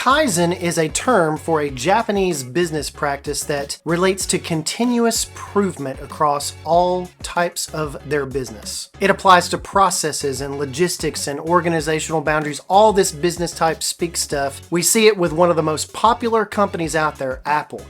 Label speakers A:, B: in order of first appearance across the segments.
A: Kaizen is a term for a Japanese business practice that relates to continuous improvement across all types of their business. It applies to processes and logistics and organizational boundaries, all this business type speak stuff. We see it with one of the most popular companies out there, Apple.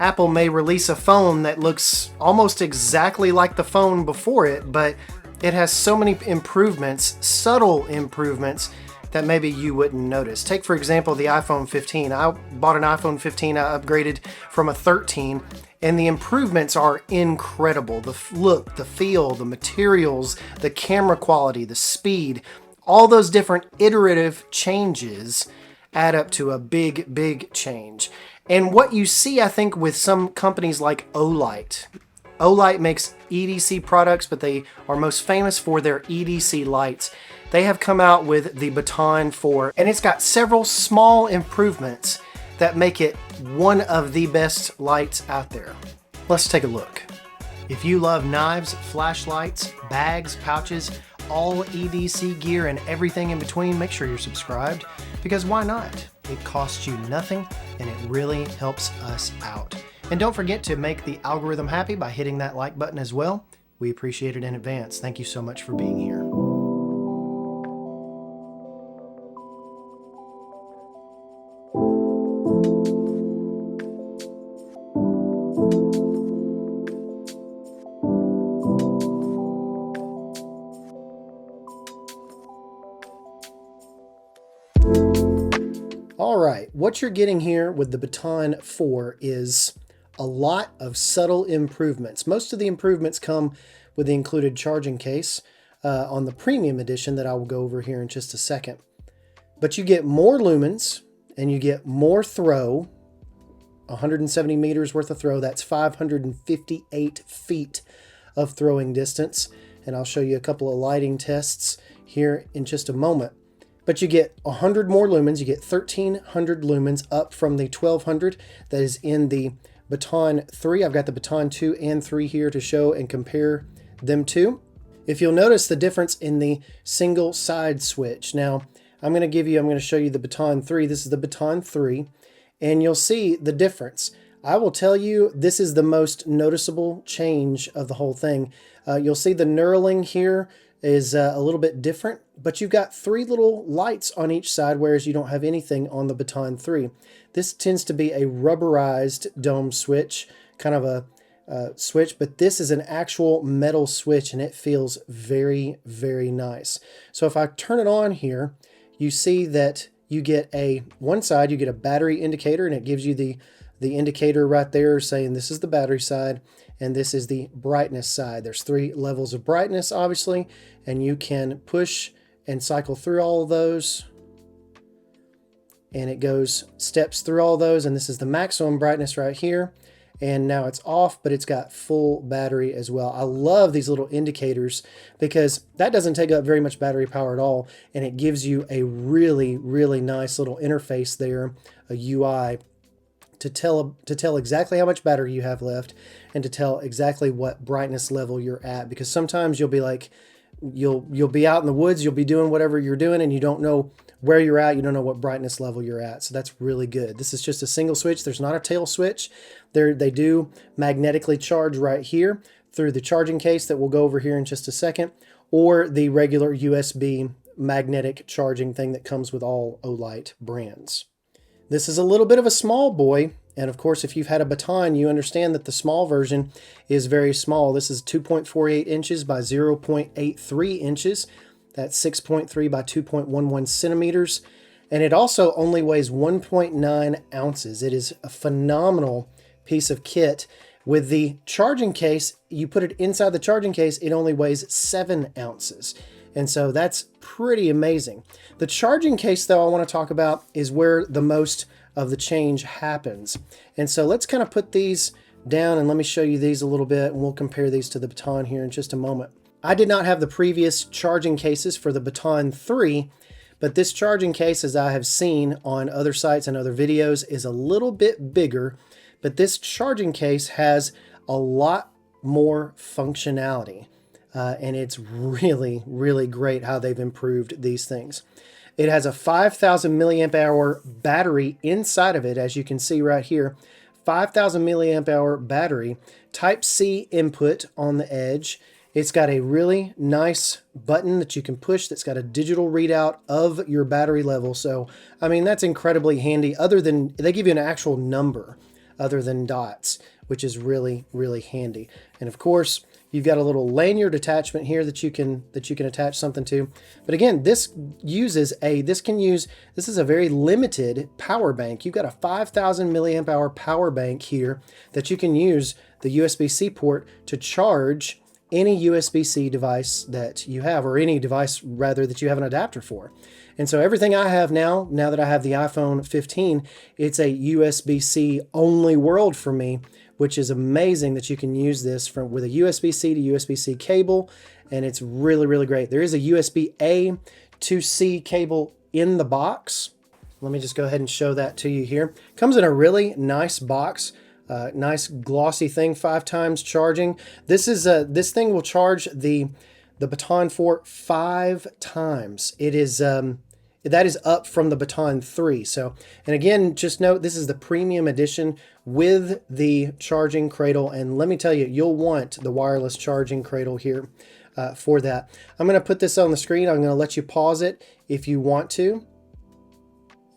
A: Apple may release a phone that looks almost exactly like the phone before it, but it has so many improvements, subtle improvements, that maybe you wouldn't notice. Take, for example, the iPhone 15. I bought an iPhone 15, I upgraded from a 13, and the improvements are incredible. The look, the feel, the materials, the camera quality, the speed, all those different iterative changes add up to a big, big change. And what you see, I think, with some companies like Olight. Olight makes EDC products, but they are most famous for their EDC lights. They have come out with the Baton 4, and it's got several small improvements that make it one of the best lights out there. Let's take a look. If you love knives, flashlights, bags, pouches, all EDC gear, and everything in between, make sure you're subscribed, because why not? It costs you nothing, and it really helps us out. And don't forget to make the algorithm happy by hitting that like button as well. We appreciate it in advance. Thank you so much for being here. All right, what you're getting here with the Baton 4 is a lot of subtle improvements. Most of the improvements come with the included charging case on the premium edition that I will go over here in just a second. But you get more lumens and you get more throw, 170 meters worth of throw. That's 558 feet of throwing distance. And I'll show you a couple of lighting tests here in just a moment. But you get 100 more lumens. You get 1,300 lumens up from the 1,200 that is in the Baton 3. I've got the Baton 2 and 3 here to show and compare them to. If you'll notice the difference in the single side switch. Now, I'm going to show you the Baton 3. This is the Baton 3, and you'll see the difference. I will tell you, this is the most noticeable change of the whole thing. You'll see the knurling here is a little bit different, but you've got 3 little lights on each side, whereas you don't have anything on the Baton 3. This tends to be a rubberized dome switch, kind of a switch, but this is an actual metal switch, and it feels very, very nice. So if I turn it on here, you see that you get one side, you get a battery indicator, and it gives you the indicator right there saying this is the battery side, and this is the brightness side. There's 3 levels of brightness, obviously, and you can push and cycle through all of those. And it steps through all those, and this is the maximum brightness right here. And now it's off, but it's got full battery as well. I love these little indicators because that doesn't take up very much battery power at all, and it gives you a really, really nice little interface there, a UI, to tell exactly how much battery you have left and to tell exactly what brightness level you're at. Because sometimes you'll be like, you'll be out in the woods, you'll be doing whatever you're doing, and you don't know where you're at, you don't know what brightness level you're at. So that's really good. This is just a single switch. There's not a tail switch. They do magnetically charge right here through the charging case that we'll go over here in just a second, or the regular USB magnetic charging thing that comes with all Olight brands. This is a little bit of a small boy, and of course if you've had a Baton, you understand that the small version is very small. This is 2.48 inches by 0.83 inches. That's 6.3 by 2.11 centimeters. And it also only weighs 1.9 ounces. It is a phenomenal piece of kit. With the charging case, you put it inside the charging case, it only weighs 7 ounces. And so that's pretty amazing. The charging case, though, I want to talk about is where the most of the change happens. And so let's kind of put these down, and let me show you these a little bit, and we'll compare these to the Baton here in just a moment. I did not have the previous charging cases for the Baton 3, but this charging case, as I have seen on other sites and other videos, is a little bit bigger, but this charging case has a lot more functionality. And it's really, really great how they've improved these things. It has a 5,000 milliamp hour battery inside of it, as you can see right here. 5,000 milliamp hour battery, Type-C input on the edge. It's got a really nice button that you can push that's got a digital readout of your battery level. So, I mean, that's incredibly handy. Other than, they give you an actual number other than dots, which is really, really handy. And of course, you've got a little lanyard attachment here that you can attach something to. But again, this is a very limited power bank. You've got a 5,000 milliamp hour power bank here that you can use the USB-C port to charge any USB-C device that you have, or any device rather that you have an adapter for. And so everything I have now that I have the iPhone 15, it's a USB-C only world for me, which is amazing that you can use this with a USB-C to USB-C cable, and it's really, really great. There is a USB-A to C cable in the box. Let me just go ahead and show that to you here. Comes in a really nice box. Nice glossy thing, 5 times charging. This thing will charge the Baton 4 5 times. It is that is up from the Baton 3. So, and again, just note this is the premium edition with the charging cradle. And let me tell you, you'll want the wireless charging cradle here for that. I'm going to put this on the screen. I'm going to let you pause it if you want to.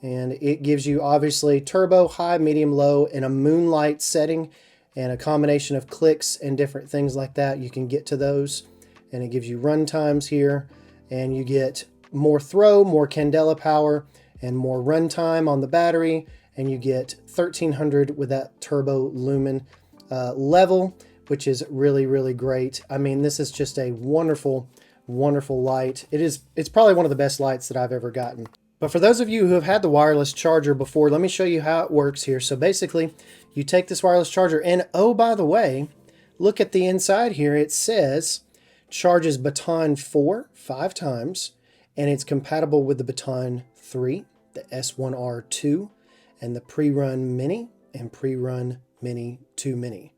A: And it gives you obviously turbo, high, medium, low, and a moonlight setting, and a combination of clicks and different things like that. You can get to those, and it gives you run times here, and you get more throw, more candela power, and more run time on the battery, and you get 1300 with that turbo lumen level, which is really, really great. I mean, this is just a wonderful, wonderful light. It's probably one of the best lights that I've ever gotten. But for those of you who have had the wireless charger before, let me show you how it works here. So basically, you take this wireless charger, and oh, by the way, look at the inside here. It says charges Baton 4 5 times, and it's compatible with the Baton 3, the S1R2, and the Pre-Run Mini and Pre-Run Mini 2 Mini.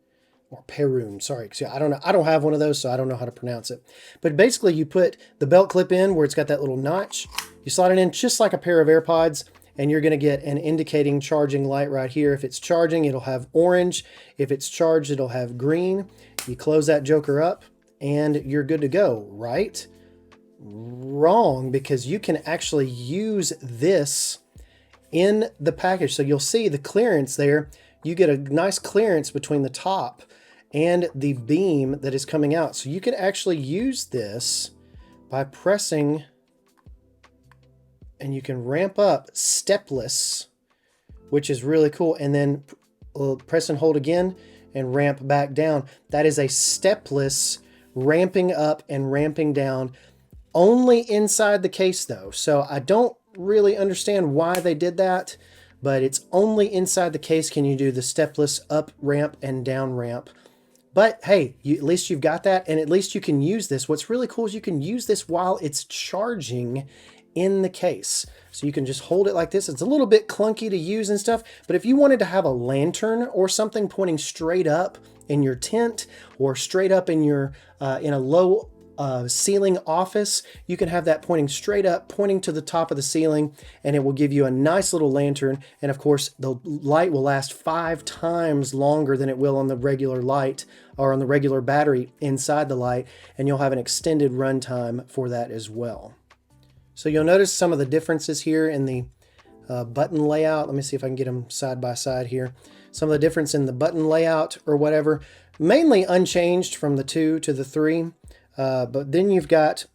A: Or Perun, sorry. I don't know. I don't have one of those, so I don't know how to pronounce it. But basically, you put the belt clip in where it's got that little notch. You slide it in just like a pair of AirPods, and you're going to get an indicating charging light right here. If it's charging, it'll have orange. If it's charged, it'll have green. You close that joker up, and you're good to go, right? Wrong, because you can actually use this in the package. So you'll see the clearance there. You get a nice clearance between the top and the beam that is coming out. So you can actually use this by pressing, and you can ramp up stepless, which is really cool. And then press and hold again and ramp back down. That is a stepless ramping up and ramping down, only inside the case though. So I don't really understand why they did that, but it's only inside the case can you do the stepless up ramp and down ramp. But hey, at least you've got that, and at least you can use this. What's really cool is you can use this while it's charging in the case. So you can just hold it like this. It's a little bit clunky to use and stuff, but if you wanted to have a lantern or something pointing straight up in your tent, or straight up in your in a low ceiling office, you can have that pointing straight up, pointing to the top of the ceiling, and it will give you a nice little lantern. And of course, the light will last 5 times longer than it will on the regular light or on the regular battery inside the light, and you'll have an extended run time for that as well. So you'll notice some of the differences here in the button layout. Let me see if I can get them side by side here. Some of the difference in the button layout or whatever, mainly unchanged from the 2 to the 3. But then you've got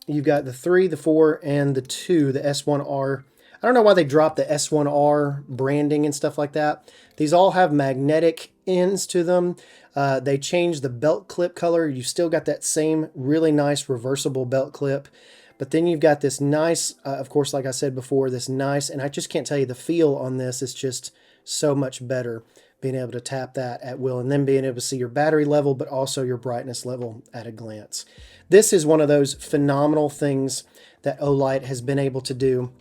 A: the 3, the 4, and the 2, the S1R. I don't know why they dropped the S1R branding and stuff like that. These all have magnetic ends to them. They changed the belt clip color. You've still got that same really nice reversible belt clip. But then you've got this nice, of course, like I said before, this nice, and I just can't tell you, the feel on this is just so much better, being able to tap that at will, and then being able to see your battery level, but also your brightness level at a glance. This is one of those phenomenal things that Olight has been able to do,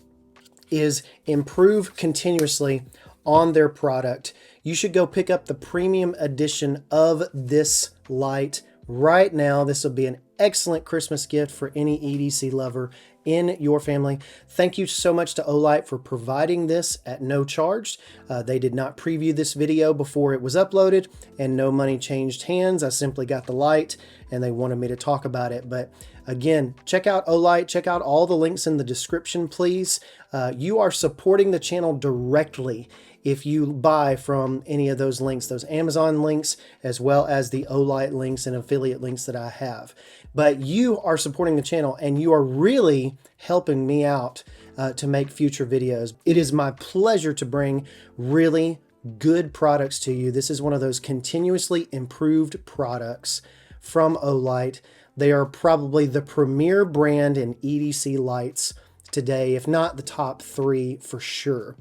A: is improve continuously on their product. You should go pick up the premium edition of this light right now. This will be an excellent Christmas gift for any EDC lover in your family. Thank you so much to Olight for providing this at no charge. They did not preview this video before it was uploaded, and no money changed hands. I simply got the light and they wanted me to talk about it. But again, check out Olight, check out all the links in the description, please. You are supporting the channel directly if you buy from any of those links, those Amazon links, as well as the Olight links and affiliate links that I have. But you are supporting the channel and you are really helping me out to make future videos. It is my pleasure to bring really good products to you. This is one of those continuously improved products from Olight. They are probably the premier brand in EDC lights today, if not the top 3 for sure.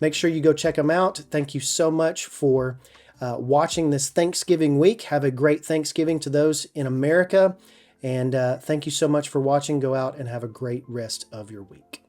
A: Make sure you go check them out. Thank you so much for watching this Thanksgiving week. Have a great Thanksgiving to those in America. And thank you so much for watching. Go out and have a great rest of your week.